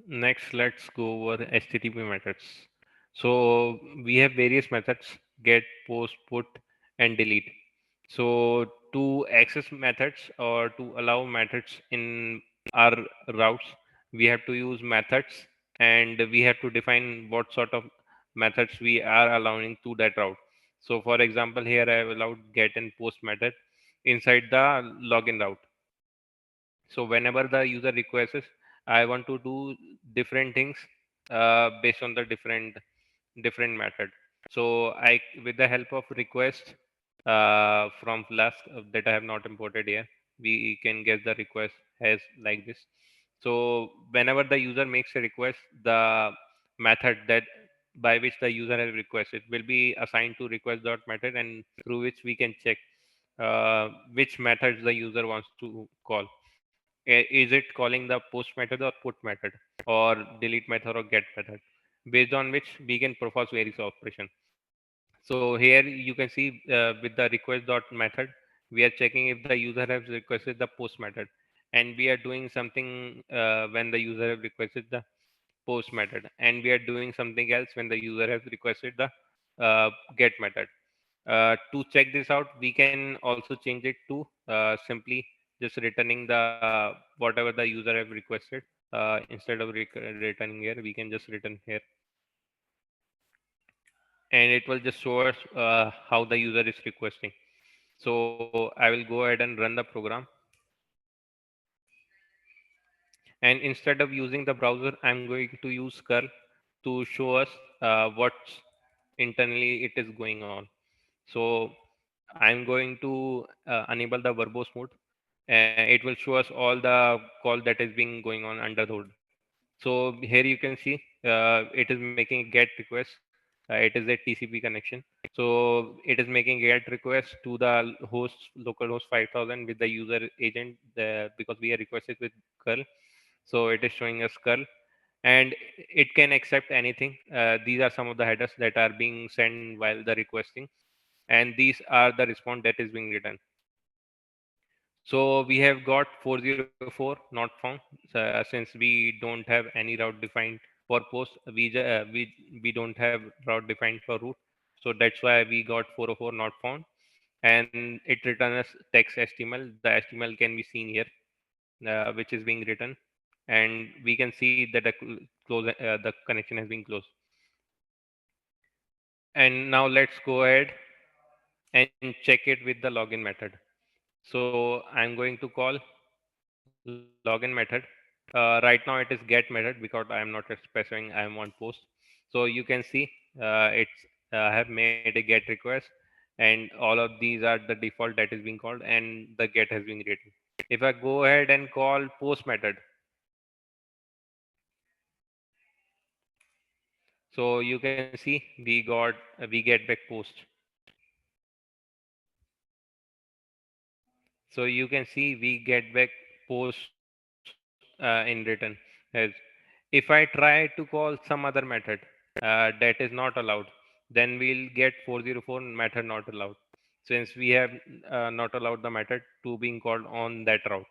Next, let's go over HTTP methods. So we have various methods: get, post, put, and delete. So to access methods or to allow methods in our routes, we have to use methods, and we have to define what sort of methods we are allowing to that route. So for example, here I have allowed get and post method inside the login route. So whenever the user requests, I want to do different things based on the different method. So I, with the help of request from Flask that I have not imported here, we can get the request as like this. So whenever the user makes a request, the method that by which the user has requested will be assigned to request dot method, and through which we can check which methods the user wants to call. Is it calling the post method or put method, or delete method or get method, based on which we can perform various operations. So here you can see with the request dot method, we are checking if the user has requested the post method, and we are doing something when the user has requested the post method, and we are doing something else when the user has requested the get method. To check this out, we can also change it to simply just returning the whatever the user have requested. Instead of returning here, we can just return here, and it will just show us how the user is requesting. So I will go ahead and run the program, and instead of using the browser, I'm going to use curl to show us what's internally it is going on. So I'm going to enable the verbose mode, and it will show us all the call that is being going on under the hood. So here you can see it is making a get request. It is a TCP connection. So it is making a get request to the host, localhost 5000 with the user agent, because we are requested with curl. So it is showing us curl, and it can accept anything. These are some of the headers that are being sent while the requesting, and these are the response that is being written. So we have got 404 not found, since we don't have any route defined for post. We don't have route defined for route, so that's why we got 404 not found, and it returns text HTML. The HTML can be seen here, which is being written, and we can see that the connection has been closed. And now let's go ahead and check it with the login method. So I'm going to call login method. Right now it is get method because I am not specifying I am on post. So you can see it's I have made a get request, and all of these are the default that is being called, and the get has been written. If I go ahead and call post method, so you can see we get back post. So you can see we get back post in written. As if I try to call some other method that is not allowed, then we'll get 404 method not allowed, since we have not allowed the method to being called on that route.